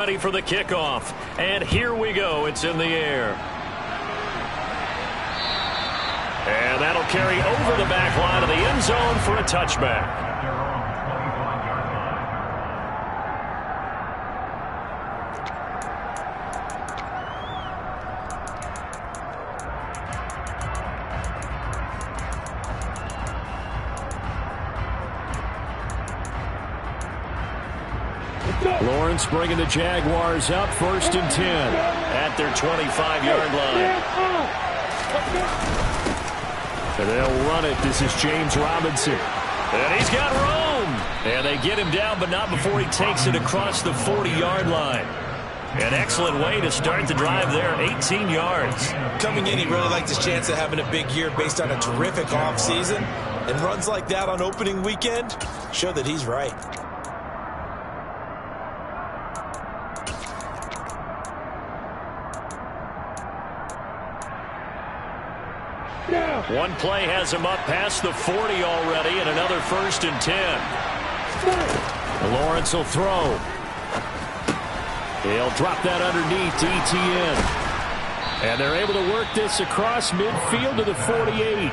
Ready for the kickoff. And here we go. It's in the air. And that'll carry over the back line of the end zone for a touchback. Lawrence bringing the Jaguars up 1st and 10 at their 25-yard line. And they'll run it. This is James Robinson. And he's got room. And they get him down, but not before he takes it across the 40-yard line. An excellent way to start the drive there, 18 yards. Coming in, he really liked his chance of having a big year based on a terrific offseason. And runs like that on opening weekend show that he's right. One play has him up past the 40 already, and another 1st and 10. Lawrence will throw. He'll drop that underneath to ETN. And they're able to work this across midfield to the 48.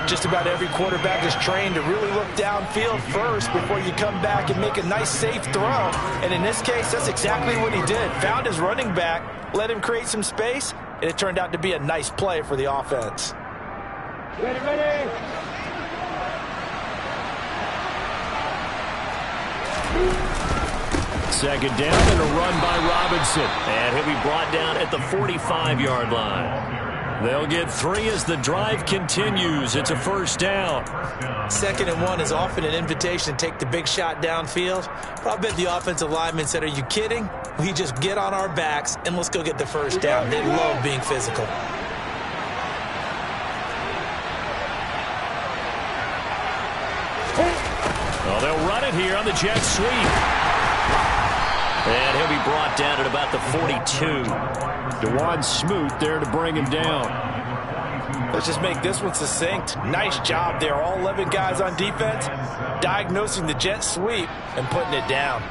Just about every quarterback is trained to really look downfield first before you come back and make a nice, safe throw. And in this case, that's exactly what he did. Found his running back, let him create some space, and it turned out to be a nice play for the offense. Ready. Second down and a run by Robinson. And he'll be brought down at the 45-yard line. They'll get 3 as the drive continues. It's a 1st down. 2nd and 1 is often an invitation to take the big shot downfield. But I bet the offensive lineman said, are you kidding? We just get on our backs and let's go get the 1st down. They love being physical. Well, they'll run it here on the jet sweep. And he'll be brought down at about the 42. DeJuan Smoot there to bring him down. Let's just make this one succinct. Nice job there. All 11 guys on defense diagnosing the jet sweep and putting it down.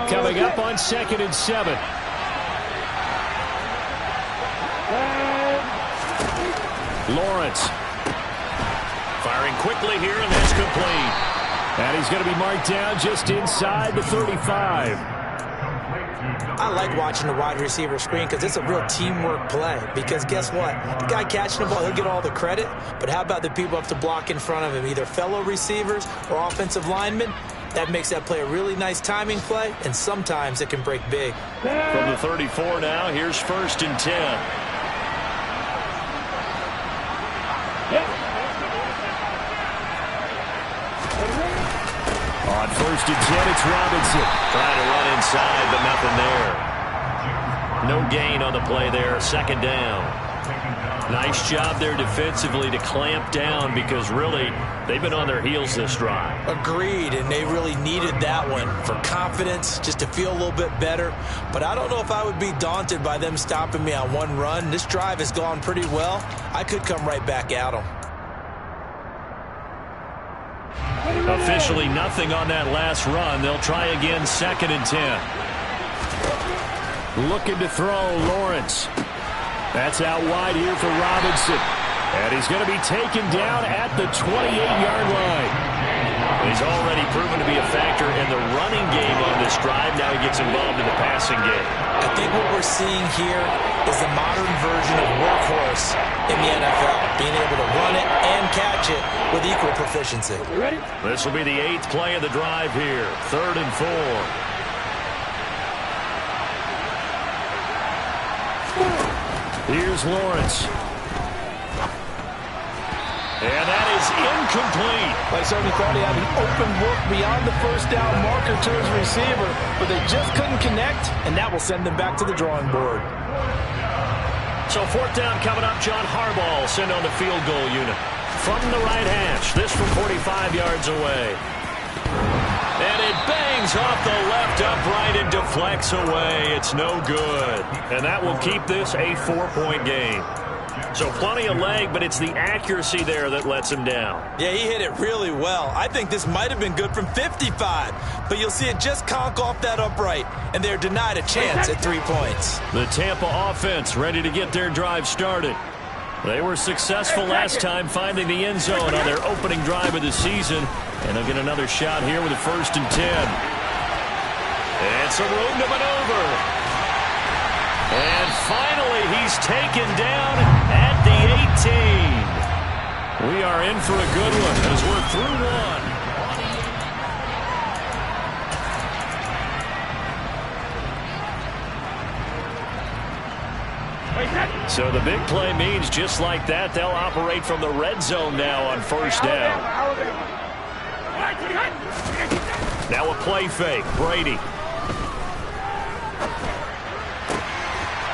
Coming up on 2nd and 7. Lawrence firing quickly here, and that's complete. And he's going to be marked down just inside the 35. I like watching the wide receiver screen because it's a real teamwork play. Because guess what? The guy catching the ball, he'll get all the credit. But how about the people up to block in front of him, either fellow receivers or offensive linemen? That makes that play a really nice timing play, and sometimes it can break big. From the 34 now, here's 1st and 10. On 1st and 10, it's Robinson. Trying to run inside, but nothing there. No gain on the play there, 2nd down. Nice job there defensively to clamp down because really they've been on their heels this drive. Agreed, and they really needed that one for confidence, just to feel a little bit better. But I don't know if I would be daunted by them stopping me on one run. This drive has gone pretty well. I could come right back at them. Officially nothing on that last run. They'll try again 2nd and 10. Looking to throw, Lawrence. That's out wide here for Robinson. And he's going to be taken down at the 28-yard line. He's already proven to be a factor in the running game on this drive. Now he gets involved in the passing game. I think what we're seeing here is the modern version of workhorse in the NFL. Being able to run it and catch it with equal proficiency. Ready? This will be the 8th play of the drive here. 3rd and 4. Here's Lawrence. And that is incomplete. I certainly thought he had an open look beyond the 1st down marker to his receiver, but they just couldn't connect, and that will send them back to the drawing board. So 4th down coming up. John Harbaugh sent on the field goal unit. From the right hash, this from 45 yards away. And it bangs off the left upright and deflects away. It's no good. And that will keep this a 4-point game. So plenty of leg, but it's the accuracy there that lets him down. Yeah, he hit it really well. I think this might have been good from 55, but you'll see it just conk off that upright, and they're denied a chance at 3 points. The Tampa offense ready to get their drive started. They were successful last time finding the end zone on their opening drive of the season, and they'll get another shot here with a 1st and 10. It's a room to maneuver. And finally, he's taken down at the 18. We are in for a good one as we're through one. So the big play means just like that, they'll operate from the red zone now on 1st down. Now a play fake. Brady.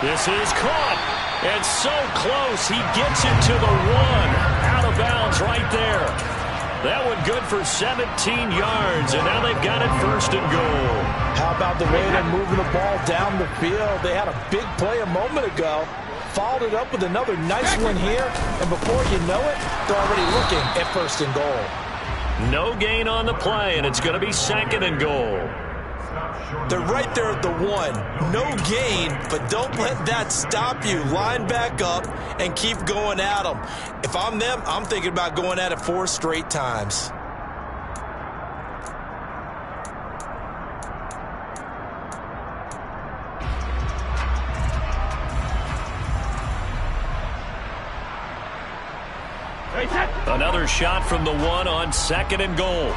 This is caught. And so close. He gets it to the 1. Out of bounds right there. That one good for 17 yards. And now they've got it 1st and goal. How about the way they're moving the ball down the field? They had a big play a moment ago. Followed it up with another nice one here. And before you know it, they're already looking at 1st and goal. No gain on the play, and it's going to be 2nd and goal. They're right there at the 1. No gain, but don't let that stop you. Line back up and keep going at them. If I'm them, I'm thinking about going at it 4 straight times. Another shot from the 1 on 2nd and goal.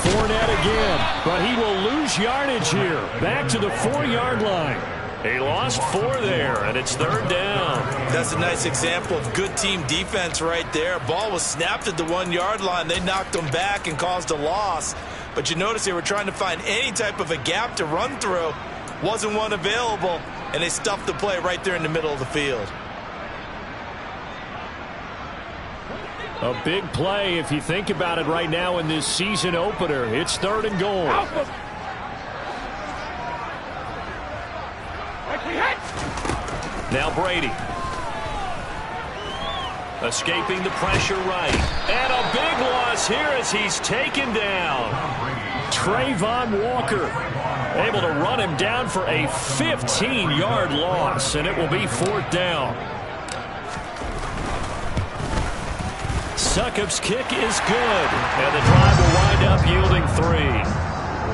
Fournette again, but he will lose yardage here. Back to the 4-yard line. He lost 4 there, and it's 3rd down. That's a nice example of good team defense right there. Ball was snapped at the 1-yard line. They knocked them back and caused a loss. But you notice they were trying to find any type of a gap to run through. Wasn't one available, and they stuffed the play right there in the middle of the field. A big play if you think about it right now in this season opener. It's 3rd and goal. Now Brady. Escaping the pressure right. And a big loss here as he's taken down. Trayvon Walker able to run him down for a 15-yard loss, and it will be 4th down. Succop's kick is good, and the drive will wind up yielding 3.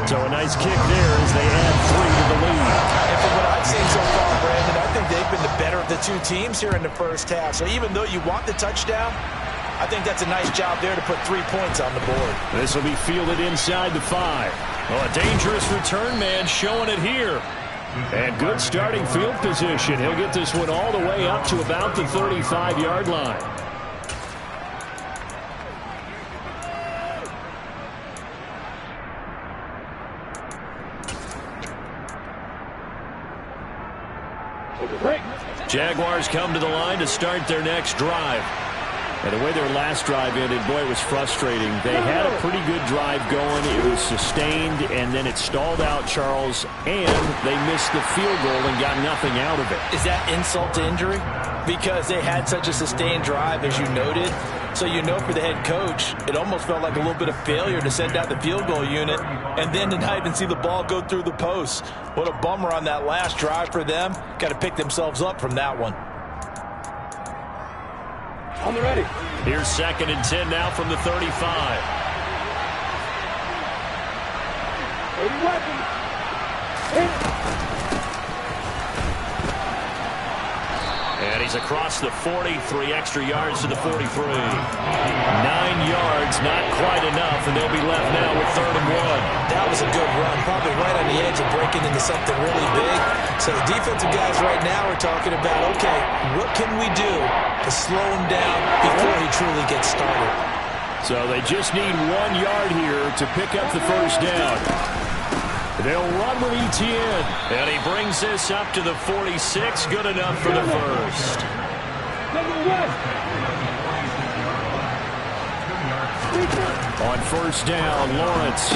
So a nice kick there as they add 3 to the lead. And from what I've seen so far, Brandon, I think they've been the better of the 2 teams here in the 1st half. So even though you want the touchdown, I think that's a nice job there to put 3 points on the board. This will be fielded inside the 5. Well, a dangerous return man showing it here. And good starting field position. He'll get this one all the way up to about the 35-yard line. Jaguars come to the line to start their next drive. And the way their last drive ended, boy, it was frustrating. They had a pretty good drive going. It was sustained, and then it stalled out, Charles, and they missed the field goal and got nothing out of it. Is that insult to injury? Because they had such a sustained drive, as you noted. So you know for the head coach, it almost felt like a little bit of failure to send out the field goal unit and then to not even see the ball go through the post. What a bummer on that last drive for them. Got to pick themselves up from that one. On the ready. Here's 2nd and 10 now from the 35. 80 weapons. And he's across the 40, 3 extra yards to the 43. 9 yards, not quite enough, and they'll be left now with 3rd and 1. That was a good run, probably right on the edge of breaking into something really big. So the defensive guys right now are talking about, okay, what can we do to slow him down before he truly gets started? So they just need 1 yard here to pick up the 1st down. They'll run with Etienne. And he brings this up to the 46. Good enough for the 1st. On first down, Lawrence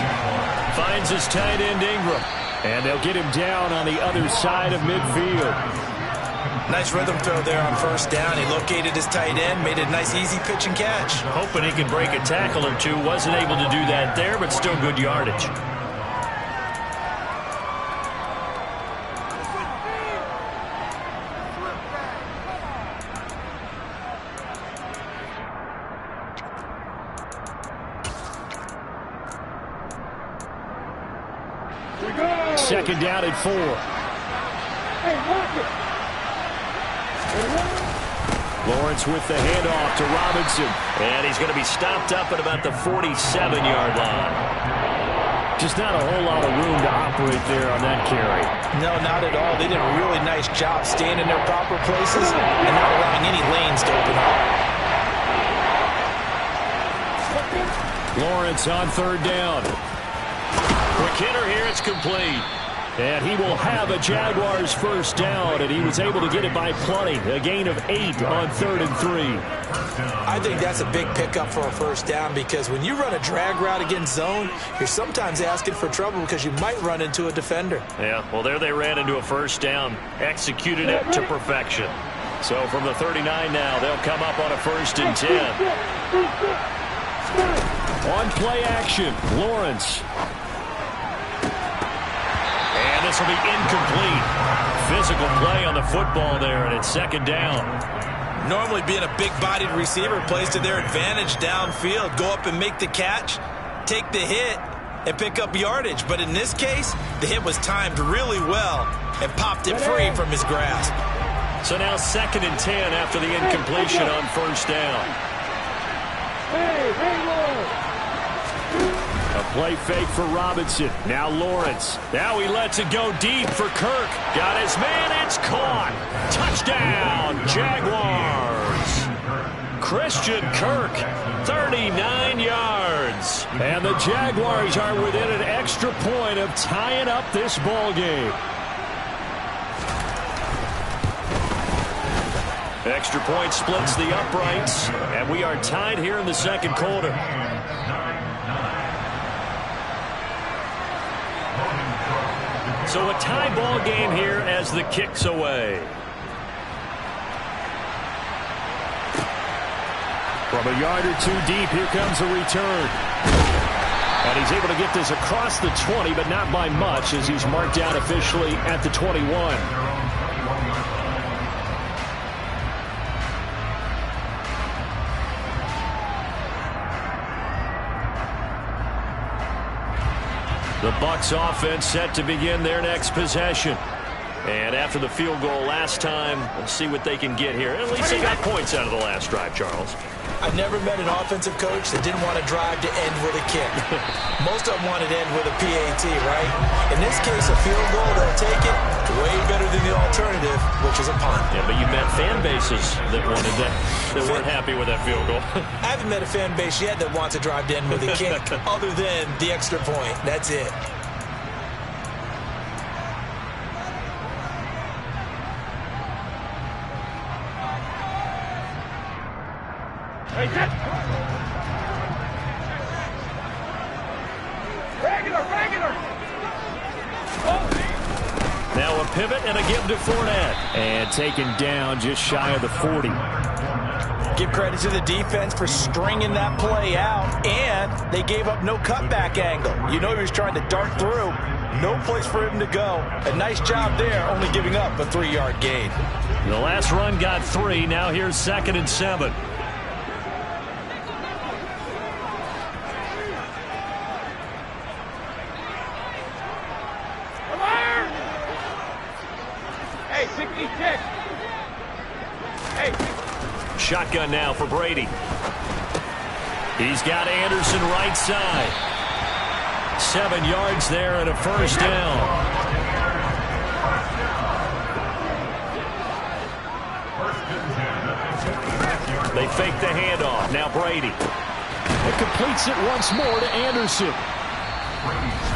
finds his tight end Ingram. And they'll get him down on the other side of midfield. Nice rhythm throw there on first down. He located his tight end, made it a nice easy pitch and catch. Hoping he could break a tackle or two. Wasn't able to do that there, but still good yardage. Second down at 4. Lawrence with the handoff to Robinson. And he's going to be stopped up at about the 47-yard line. Just not a whole lot of room to operate there on that carry. No, not at all. They did a really nice job staying in their proper places and not allowing any lanes to open up. Lawrence on third down. Quick hitter here, it's complete. And he will have a Jaguars first down, and he was able to get it by plenty. A gain of 8 on 3rd and 3. I think that's a big pickup for a first down because when you run a drag route against zone, you're sometimes asking for trouble because you might run into a defender. Yeah, well, there they ran into a first down, executed it to perfection. So from the 39 now, they'll come up on a 1st and 10. On play action, Lawrence. And this will be incomplete. Physical play on the football there, and it's second down. Normally being a big-bodied receiver plays to their advantage downfield. Go up and make the catch, take the hit, and pick up yardage. But in this case, the hit was timed really well and popped it free from his grasp. So now 2nd and 10 after the incompletion on first down. A play fake for Robinson. Now Lawrence. Now he lets it go deep for Kirk. Got his man. It's caught. Touchdown, Jaguars. Christian Kirk, 39 yards. And the Jaguars are within an extra point of tying up this ball game. Extra point splits the uprights, and we are tied here in the second quarter. So a tie ball game here as the kick's away. From a yard or two deep, here comes a return. And he's able to get this across the 20, but not by much as he's marked down officially at the 21. The Bucs offense set to begin their next possession. And after the field goal last time, we'll see what they can get here. At least they got points out of the last drive, Charles. I've never met an offensive coach that didn't want to drive to end with a kick. Most of them wanted to end with a PAT, right? In this case, a field goal, they'll take it. Way better than the alternative, which is a punt. Yeah, but you met fan bases that wanted that, that weren't happy with that field goal. I haven't met a fan base yet that wants to drive to end with a kick other than the extra point. That's it. Now a pivot and a give to Fournette. And taken down just shy of the 40. Give credit to the defense for stringing that play out, and they gave up no cutback angle. You know he was trying to dart through. No place for him to go. A nice job there, only giving up a 3-yard gain. The last run got 3. Now here's 2nd and 7. Shotgun now for Brady. He's got Anderson right side. 7 yards there and a first down. They fake the handoff. Now Brady. It completes it once more to Anderson.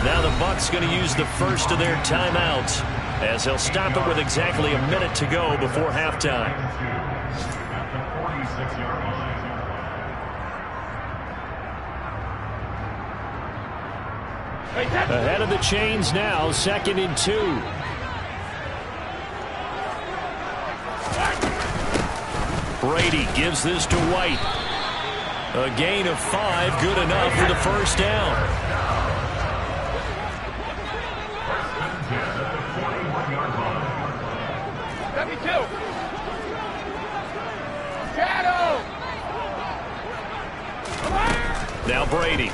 Now the Bucs going to use the first of their timeouts as they'll stop it with exactly a minute to go before halftime. Ahead of the chains now, 2nd and 2. Brady gives this to White. A gain of 5, good enough for the first down. Now Brady.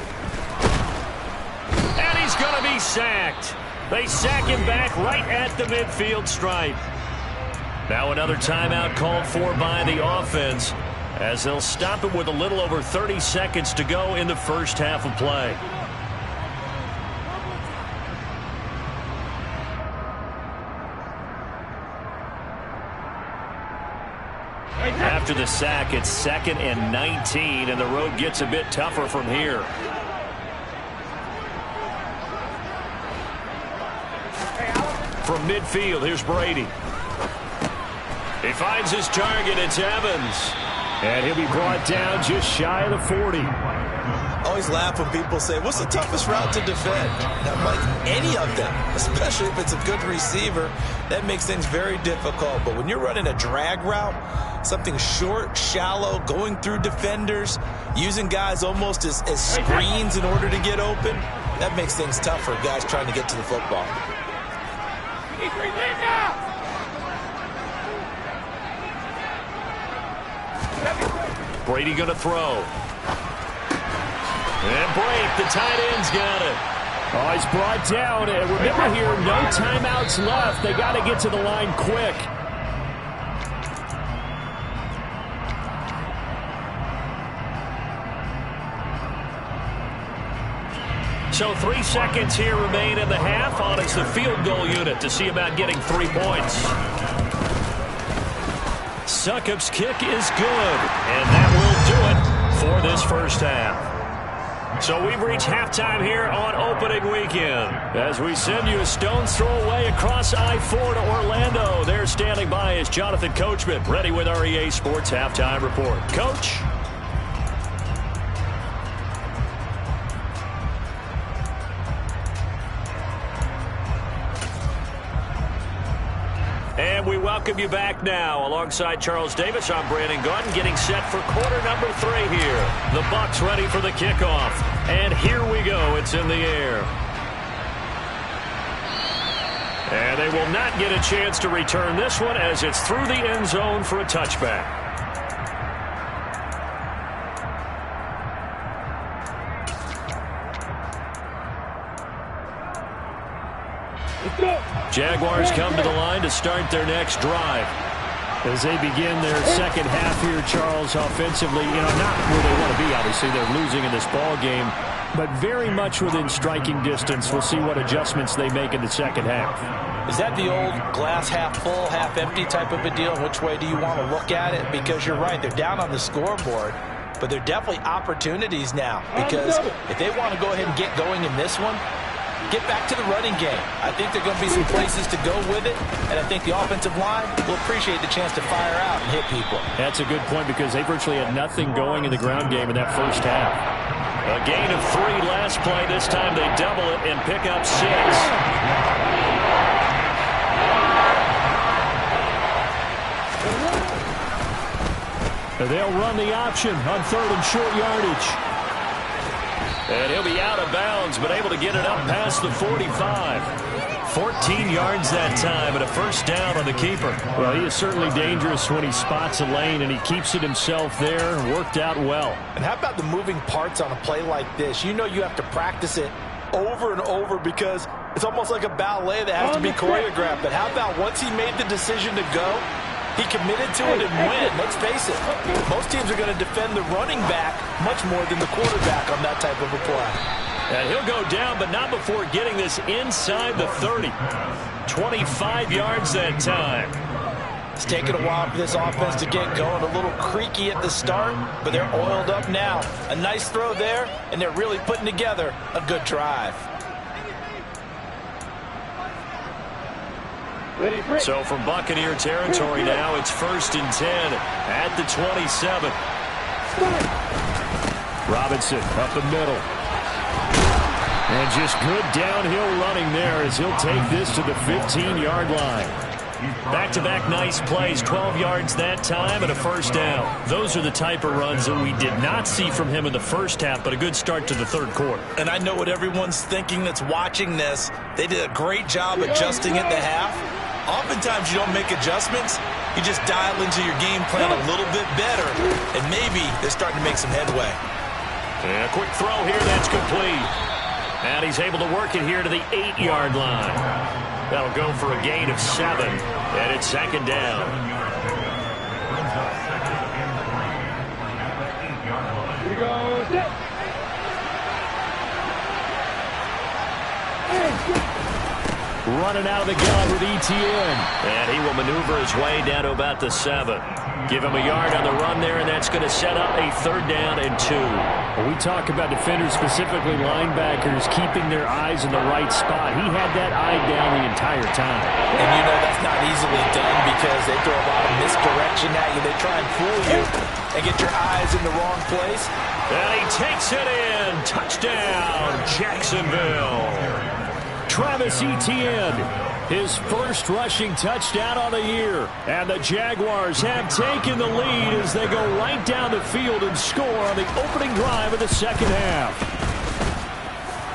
And he's going to be sacked. They sack him back right at the midfield stripe. Now another timeout called for by the offense, as they'll stop him with a little over 30 seconds to go in the first half of play. After the sack, it's 2nd and 19, and the road gets a bit tougher from here. From midfield, here's Brady. He finds his target. It's Evans. And he'll be brought down just shy of the 40. I always laugh when people say, what's the toughest route to defend? And I'm like, any of them, especially if it's a good receiver. That makes things very difficult. But when you're running a drag route, something short, shallow, going through defenders, using guys almost as screens in order to get open, that makes things tough for guys trying to get to the football. Brady going to throw. And break. The tight end's got it. Oh, he's brought down. And remember here, no timeouts left. They got to get to the line quick. So 3 seconds here remain in the half. On it's the field goal unit to see about getting 3 points. Succop's kick is good, and that will do it for this first half. So we've reached halftime here on opening weekend. As we send you a stone's throw away across I-4 to Orlando. There standing by is Jonathan Coachman, ready with our EA Sports Halftime Report. Coach? And we welcome you back now. Alongside Charles Davis, I'm Brandon Gordon, getting set for quarter number 3 here. The Bucs ready for the kickoff. And here we go. It's in the air. And they will not get a chance to return this one as it's through the end zone for a touchback. Jaguars come to the line to start their next drive. As they begin their second half here, Charles, offensively, not where they want to be, obviously. They're losing in this ball game, but very much within striking distance. We'll see what adjustments they make in the second half. Is that the old glass half full, half empty type of a deal? Which way do you want to look at it? Because you're right, they're down on the scoreboard, but they're definitely opportunities now. Because if they want to go ahead and get going in this one, get back to the running game. I think there are going to be some places to go with it, and I think the offensive line will appreciate the chance to fire out and hit people. That's a good point because they virtually had nothing going in the ground game in that first half. A gain of 3 last play. This time they double it and pick up 6. They'll run the option on 3rd and short yardage. And he'll be out of bounds, but able to get it up past the 45. 14 yards that time, and a first down on the keeper. Well, he is certainly dangerous when he spots a lane, and he keeps it himself there. Worked out well. And how about the moving parts on a play like this? You know you have to practice it over and over because it's almost like a ballet that has to be choreographed. But how about once he made the decision to go, he committed to it and win. Let's face it, most teams are going to defend the running back much more than the quarterback on that type of a play. And he'll go down, but not before getting this inside the 30. 25 yards that time. It's taken a while for this offense to get going. A little creaky at the start, but they're oiled up now. A nice throw there, and they're really putting together a good drive. So from Buccaneer territory now, it's 1st and 10 at the 27. Robinson up the middle. And just good downhill running there as he'll take this to the 15-yard line. Back-to-back nice plays, 12 yards that time and a first down. Those are the type of runs that we did not see from him in the first half, but a good start to the third quarter. And I know what everyone's thinking that's watching this. They did a great job adjusting at the half. Oftentimes you don't make adjustments. You just dial into your game plan a little bit better, and maybe they're starting to make some headway. And a quick throw here, that's complete. And he's able to work it here to the 8-yard line. That'll go for a gain of 7, and it's 2nd down. Here we go. Set. Running out of the gun with ETN. And he will maneuver his way down to about the 7. Give him a yard on the run there, and that's going to set up a 3rd down and 2. When we talk about defenders, specifically linebackers, keeping their eyes in the right spot, he had that eye down the entire time. And you know that's not easily done because they throw a lot of misdirection at you. They try and fool you and get your eyes in the wrong place. And he takes it in. Touchdown, Jacksonville. Travis Etienne, his first rushing touchdown on the year. And the Jaguars have taken the lead as they go right down the field and score on the opening drive of the second half.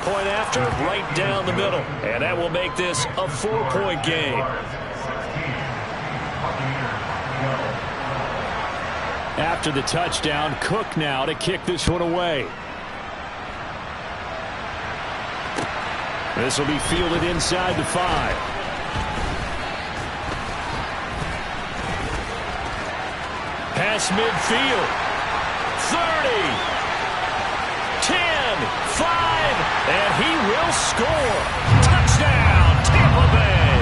Point after, right down the middle. And that will make this a 4-point game. After the touchdown, Cook now to kick this one away. This will be fielded inside the 5. Pass midfield. 30. 10. 5. And he will score. Touchdown, Tampa Bay.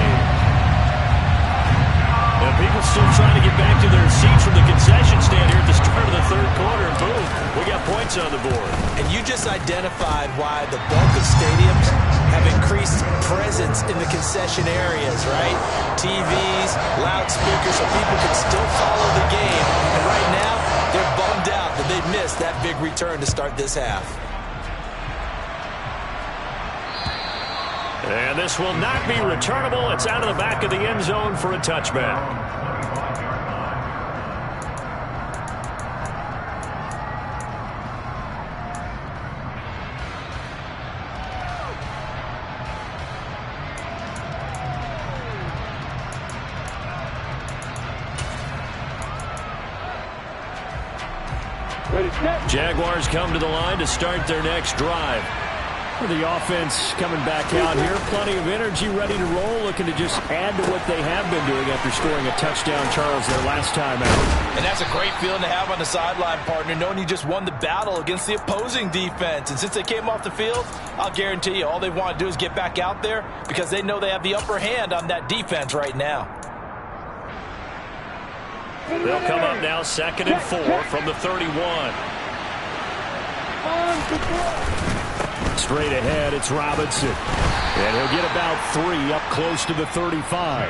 And people still trying to get back to their seats from the concession stand here at the start of the third quarter. And boom, we got points on the board. And you just identified why the bulk of stadiums have increased presence in the concession areas, right? TVs, loudspeakers, so people can still follow the game. And right now, they're bummed out that they missed that big return to start this half. And this will not be returnable. It's out of the back of the end zone for a touchback. Jaguars come to the line to start their next drive. The offense coming back out here. Plenty of energy, ready to roll, looking to just add to what they have been doing after scoring a touchdown, Charles, their last time out. And that's a great feeling to have on the sideline, partner, knowing you just won the battle against the opposing defense. And since they came off the field, I'll guarantee you all they want to do is get back out there because they know they have the upper hand on that defense right now. They'll come up now 2nd and 4 from the 31. Straight ahead, it's Robinson. And he'll get about 3 up close to the 35.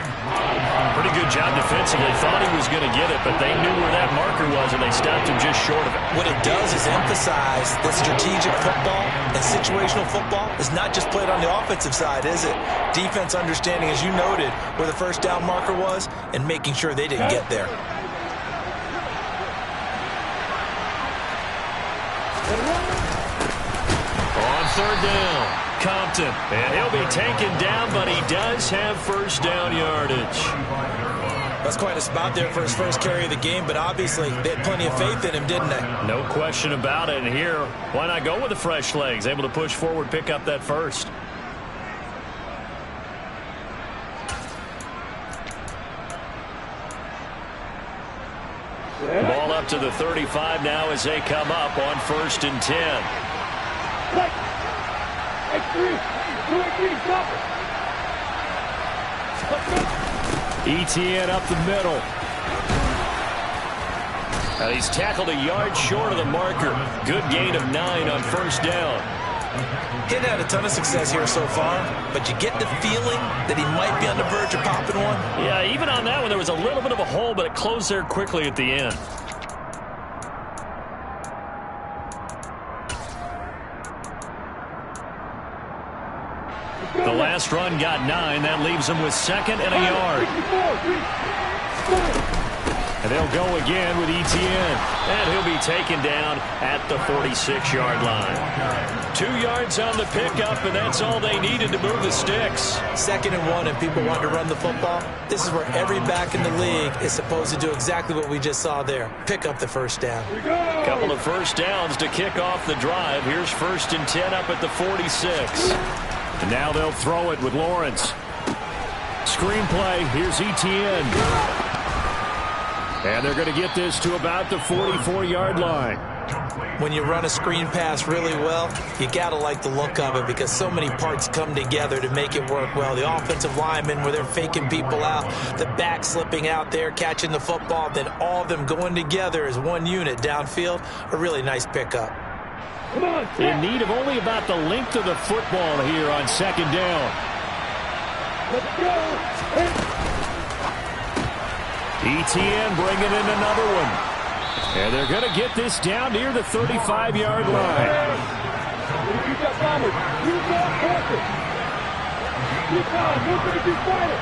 Pretty good job defensively. Thought he was going to get it, but they knew where that marker was, and they stopped him just short of it. What it does is emphasize that strategic football and situational football is not just played on the offensive side, is it? Defense understanding, as you noted, where the first down marker was and making sure they didn't get there. On 3rd down, Compton. And he'll be taken down, but he does have first down yardage. That's quite a spot there for his first carry of the game, but obviously they had plenty of faith in him, didn't they? No question about it. And here, why not go with the fresh legs? Able to push forward, pick up that first. Ball up to the 35 now as they come up on 1st and 10. ETN up the middle. And he's tackled a yard short of the marker. Good gain of 9 on 1st down. He hadn't had a ton of success here so far, but you get the feeling that he might be on the verge of popping one. Yeah, even on that one, there was a little bit of a hole, but it closed there quickly at the end. The last run got 9. That leaves him with 2nd and a yard. And they'll go again with Etienne. And he'll be taken down at the 46-yard line. 2 yards on the pickup, and that's all they needed to move the sticks. 2nd and 1, and people want to run the football. This is where every back in the league is supposed to do exactly what we just saw there. Pick up the first down. Couple of first downs to kick off the drive. Here's 1st and 10 up at the 46. And now they'll throw it with Lawrence. Screenplay. Here's Etienne. And they're going to get this to about the 44-yard line. When you run a screen pass really well, you got to like the look of it because so many parts come together to make it work well. The offensive linemen, where they're faking people out, the back slipping out there, catching the football, then all of them going together as one unit downfield. A really nice pickup. In need of only about the length of the football here on 2nd down. Let's go. Etienne bringing in another one. And they're going to get this down near the 35-yard line. Keep that bomber. Keep that pressure. Keep on. Move to the fighter.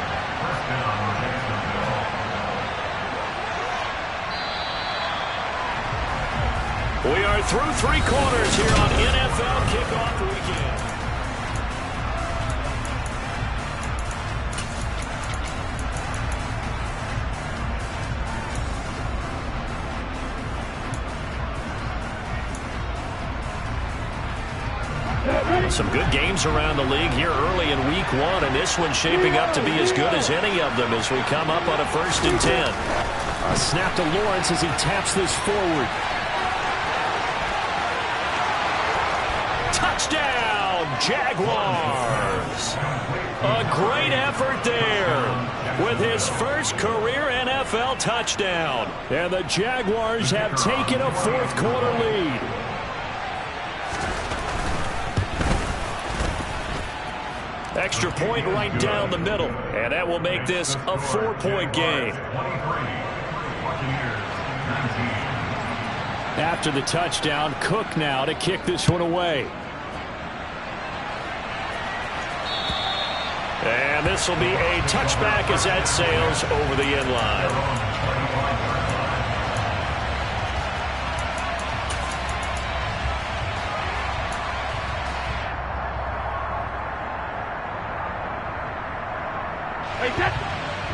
We are through 3 quarters here on NFL Kickoff Weekend. Some good games around the league here early in week 1, and this one's shaping up to be as good as any of them as we come up on a 1st and 10. A snap to Lawrence as he taps this forward. Touchdown, Jaguars! A great effort there with his first career NFL touchdown. And the Jaguars have taken a 4th quarter lead. Extra point right down the middle, and that will make this a 4-point game. After the touchdown, Cook now to kick this one away. And this will be a touchback as that sails over the end line.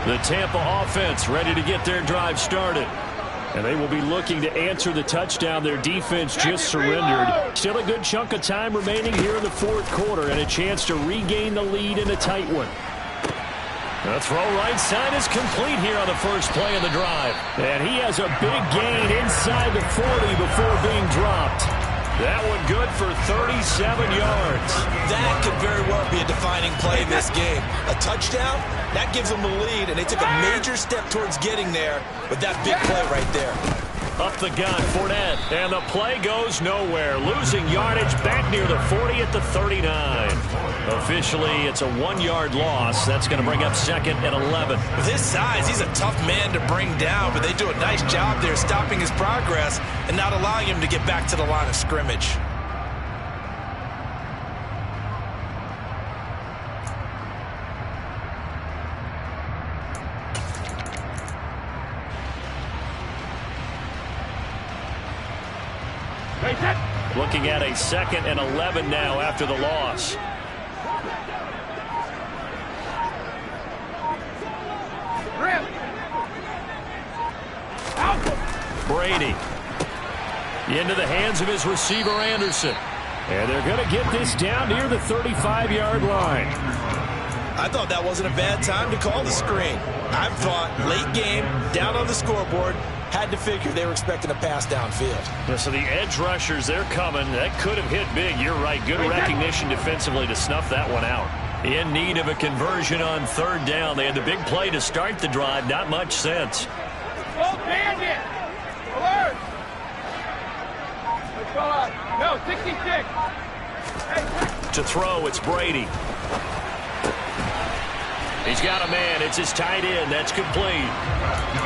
The Tampa offense ready to get their drive started. And they will be looking to answer the touchdown their defense just surrendered. Still a good chunk of time remaining here in the 4th quarter and a chance to regain the lead in a tight one. The throw right side is complete here on the first play of the drive. And he has a big gain inside the 40 before being dropped. That one good for 37 yards. That could very well be a defining play in this game. A touchdown, that gives them the lead, and they took a major step towards getting there with that big play right there. Up the gun, Fournette, and the play goes nowhere. Losing yardage back near the 40 at the 39. Officially, it's a 1-yard loss. That's going to bring up 2nd and 11. With his size, he's a tough man to bring down, but they do a nice job there stopping his progress and not allowing him to get back to the line of scrimmage. Looking at a 2nd and 11 now after the loss. Brady into the hands of his receiver Anderson. And they're going to get this down near the 35-yard line. I thought that wasn't a bad time to call the screen. I thought late game, down on the scoreboard, had to figure they were expecting a pass downfield. Yeah, so the edge rushers, they're coming. That could have hit big. You're right. Good recognition defensively to snuff that one out. In need of a conversion on 3rd down. They had the big play to start the drive. Not much sense. Oh, bandit! Alert! No, 66. To throw, it's Brady. He's got a man. It's his tight end. That's complete.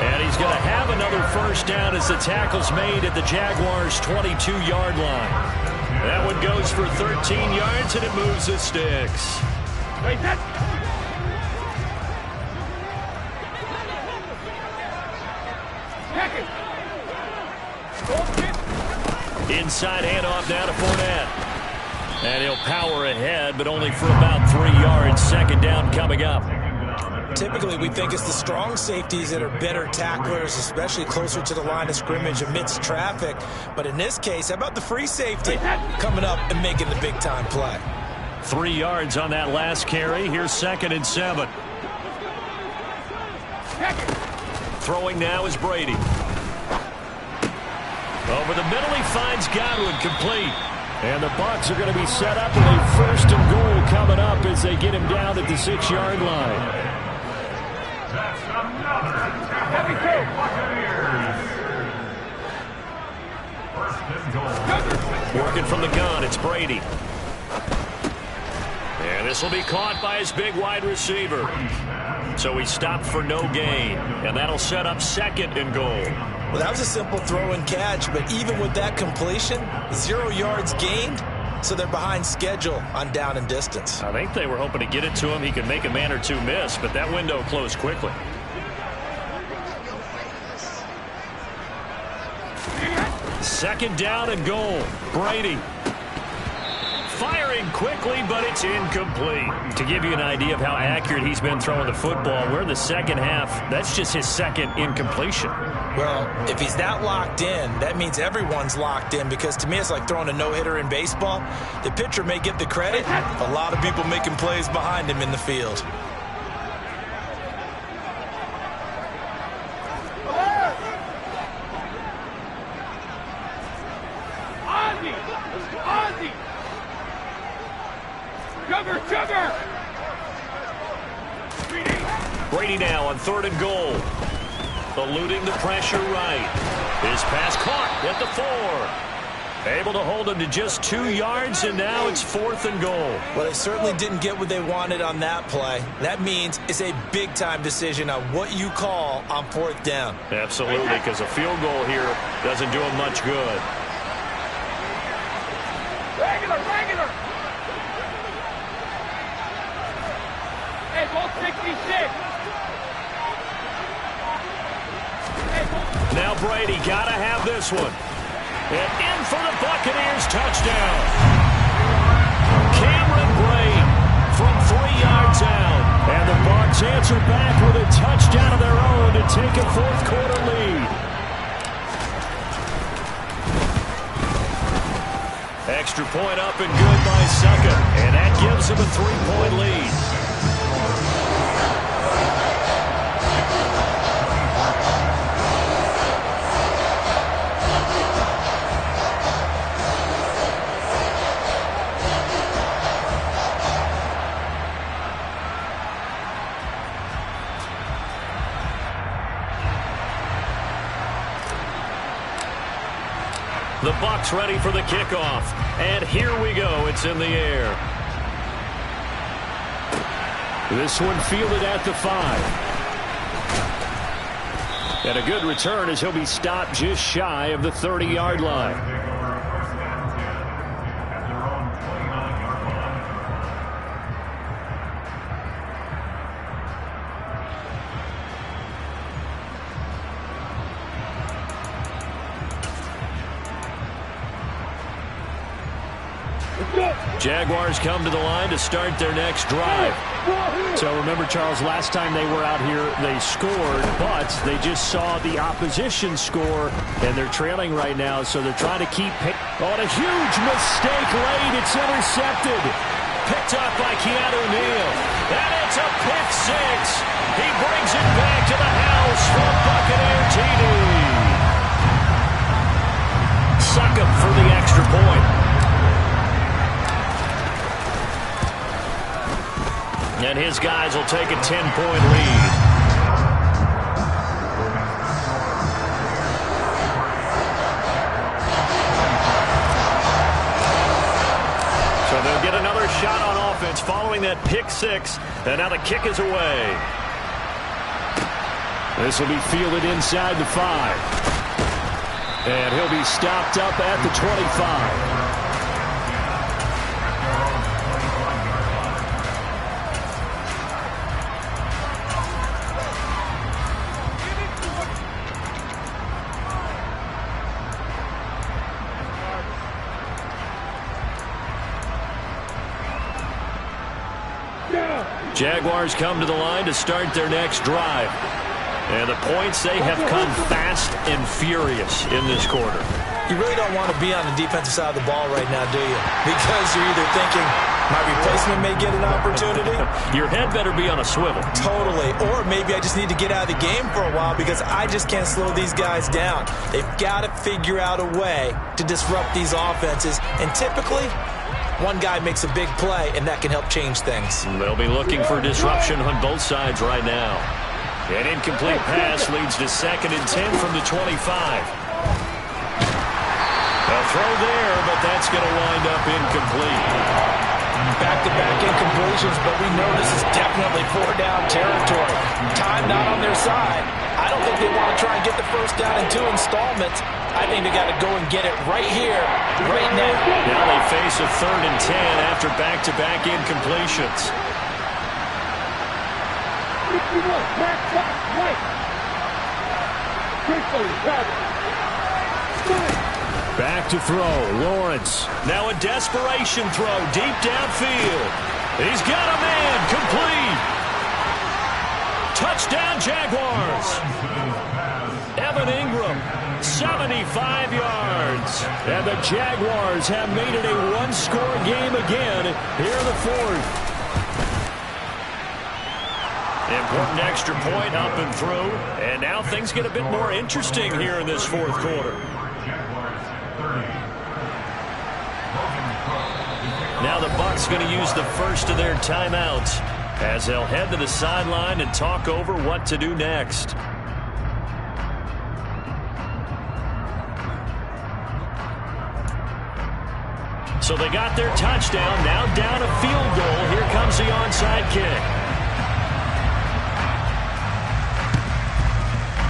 And he's going to have another first down as the tackle's made at the Jaguars' 22-yard line. That one goes for 13 yards, and it moves the sticks. Inside handoff now to Fournette. And he'll power ahead, but only for about 3 yards. Second down coming up. Typically, we think it's the strong safeties that are better tacklers, especially closer to the line of scrimmage amidst traffic. But in this case, how about the free safety coming up and making the big-time play? 3 yards on that last carry. Here's 2nd and 7. Throwing now is Brady. Over the middle, he finds Godwin, complete. And the Bucs are going to be set up with a 1st and goal coming up as they get him down at the 6-yard line. Working from the gun, it's Brady. And this will be caught by his big wide receiver. So he stopped for no gain. And that'll set up 2nd and goal. Well, that was a simple throw and catch, but even with that completion, 0 yards gained, so they're behind schedule on down and distance. I think they were hoping to get it to him. He could make a man or two miss, but that window closed quickly. Second down and goal. Brady. Firing quickly, but it's incomplete. To give you an idea of how accurate he's been throwing the football, we're in the second half. That's just his 2nd incompletion. Well, if he's that locked in, that means everyone's locked in, because to me it's like throwing a no-hitter in baseball. The pitcher may get the credit. A lot of people making plays behind him in the field. Brady now on 3rd and goal. Eluding the pressure right. His pass caught at the 4. Able to hold him to just 2 yards, and now it's 4th and goal. Well, they certainly didn't get what they wanted on that play. That means it's a big-time decision on what you call on 4th down. Absolutely, because a field goal here doesn't do him much good. Regular. Hey, ball 66. Now Brady got to have this one. And in for the Buccaneers, touchdown. Cameron Brate from 3 yards out. And the Bucs answer back with a touchdown of their own to take a 4th quarter lead. Extra point up and good by Succa. And that gives him a 3-point lead. The Bucs ready for the kickoff. And here we go. It's in the air. This one fielded at the 5. And a good return as he'll be stopped just shy of the 30-yard line. Jaguars come to the line to start their next drive. So remember, Charles, last time they were out here, they scored, but they just saw the opposition score, and they're trailing right now, so they're trying to keep on a huge mistake late. It's intercepted. Picked up by Keanu Neal. And it's a pick six. He brings it back to the house for Buccaneer TD. Succa for the extra point. And his guys will take a 10-point lead. So they'll shot on offense following that pick six. And now the kick is away. This will be fielded inside the 5. And he'll be stopped up at the 25. Jaguars come to the line to start their next drive. And the points, they have come fast and furious in this quarter. You really don't want to be on the defensive side of the ball right now, do you? Because you're either thinking, my replacement may get an opportunity. Your head better be on a swivel. Totally. Or maybe I just need to get out of the game for a while because I just can't slow these guys down. They've got to figure out a way to disrupt these offenses. And typically, one guy makes a big play, and that can help change things. They'll be looking for disruption on both sides right now. An incomplete pass leads to 2nd and 10 from the 25. A throw there, but that's going to wind up incomplete. Back-to-back incompletions, but we know this is definitely 4-down territory. Time not on their side. I don't think they want to try and get the first down in 2 installments. I think they got to go and get it right here, right now. Now they face a 3rd and 10 after back-to-back incompletions. Back to throw, Lawrence. Now a desperation throw deep downfield. He's got a man, complete. Touchdown Jaguars. Evan Ingram, 75 yards. And the Jaguars have made it a one-score game again here in the 4th. Important extra point up and through. And now things get a bit more interesting here in this 4th quarter. Now the Bucs going to use the first of their timeouts as they'll head to the sideline and talk over what to do next. So they got their touchdown, now down a field goal. Here comes the onside kick.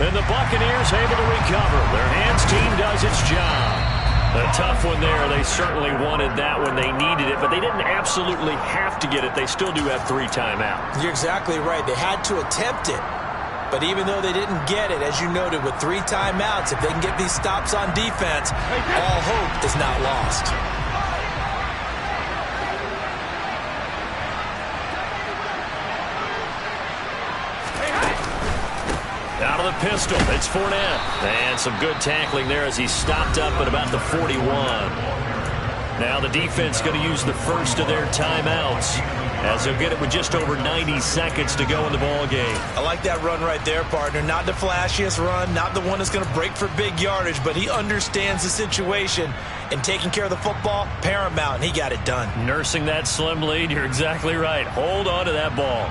And the Buccaneers able to recover. Their hands team does its job. A tough one there. They certainly wanted that when they needed it, but they didn't absolutely have to get it. They still do have 3 timeouts. You're exactly right. They had to attempt it. But even though they didn't get it, as you noted, with 3 timeouts, if they can get these stops on defense, all hope is not lost. Out of the pistol, it's Fournette. And some good tackling there as he stopped up at about the 41. Now the defense going to use the first of their timeouts as they'll get it with just over 90 seconds to go in the ball game. I like that run right there, partner. Not the flashiest run, not the one that's going to break for big yardage, but he understands the situation, and taking care of the football, paramount, and he got it done. Nursing that slim lead, you're exactly right. Hold on to that ball.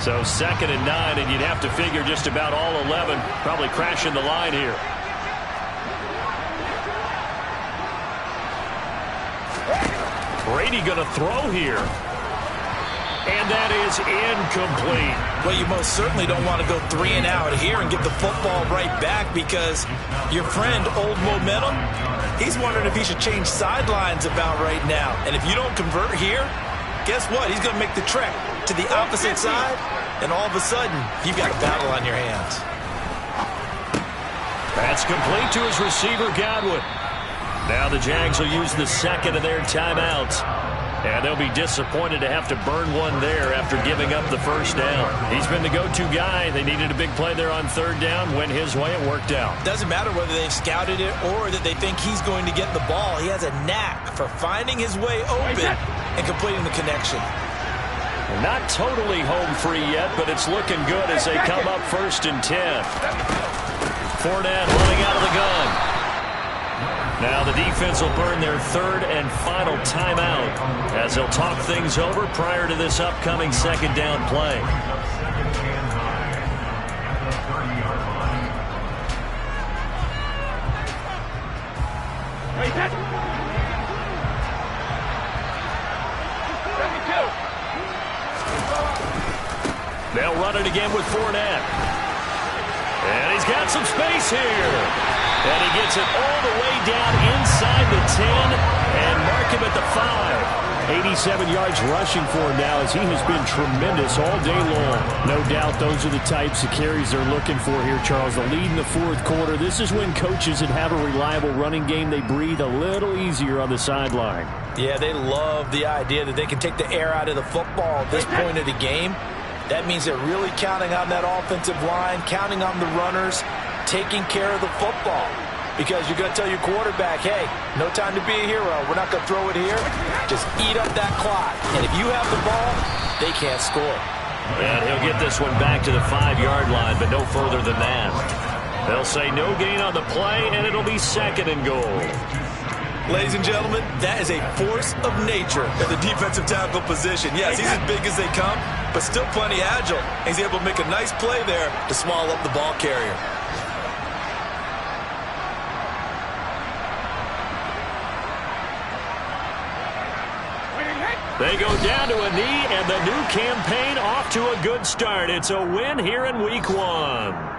So 2nd and 9, and you'd have to figure just about all 11 probably crashing the line here. Brady going to throw here. And that is incomplete. Well, you most certainly don't want to go 3 and out here and get the football right back because your friend, Old Momentum, he's wondering if he should change sidelines about right now. And if you don't convert here, guess what? He's going to make the trek to the opposite side, and all of a sudden, you've got a battle on your hands. That's complete to his receiver, Godwin. Now the Jags will use the second of their timeouts, and they'll be disappointed to have to burn one there after giving up the first down. He's been the go-to guy. They needed a big play there on 3rd down. Went his way. It worked out. Doesn't matter whether they've scouted it or that they think he's going to get the ball. He has a knack for finding his way open and completing the connection. Not totally home free yet, but it's looking good as they come up 1st and 10. Fournette running out of the gun. Now the defense will burn their 3rd and final timeout as they'll talk things over prior to this upcoming 2nd down play. run it again with Fournette. And he's got some space here. And he gets it all the way down inside the 10 and mark him at the 5. 87 yards rushing for him now as he has been tremendous all day long. No doubt those are the types of carries they're looking for here, Charles. The lead in the fourth quarter. This is when coaches that have a reliable running game, they breathe a little easier on the sideline. Yeah, they love the idea that they can take the air out of the football at this point of the game. That means they're really counting on that offensive line, counting on the runners, taking care of the football. Because you're going to tell your quarterback, hey, no time to be a hero. We're not going to throw it here. Just eat up that clock. And if you have the ball, they can't score. And he'll get this one back to the 5-yard line, but no further than that. They'll say no gain on the play, and it'll be 2nd and goal. Ladies and gentlemen, that is a force of nature at the defensive tackle position. Yes, he's as big as they come, but still plenty agile. He's able to make a nice play there to swallow up the ball carrier. They go down to a knee, and the new campaign off to a good start. It's a win here in Week 1.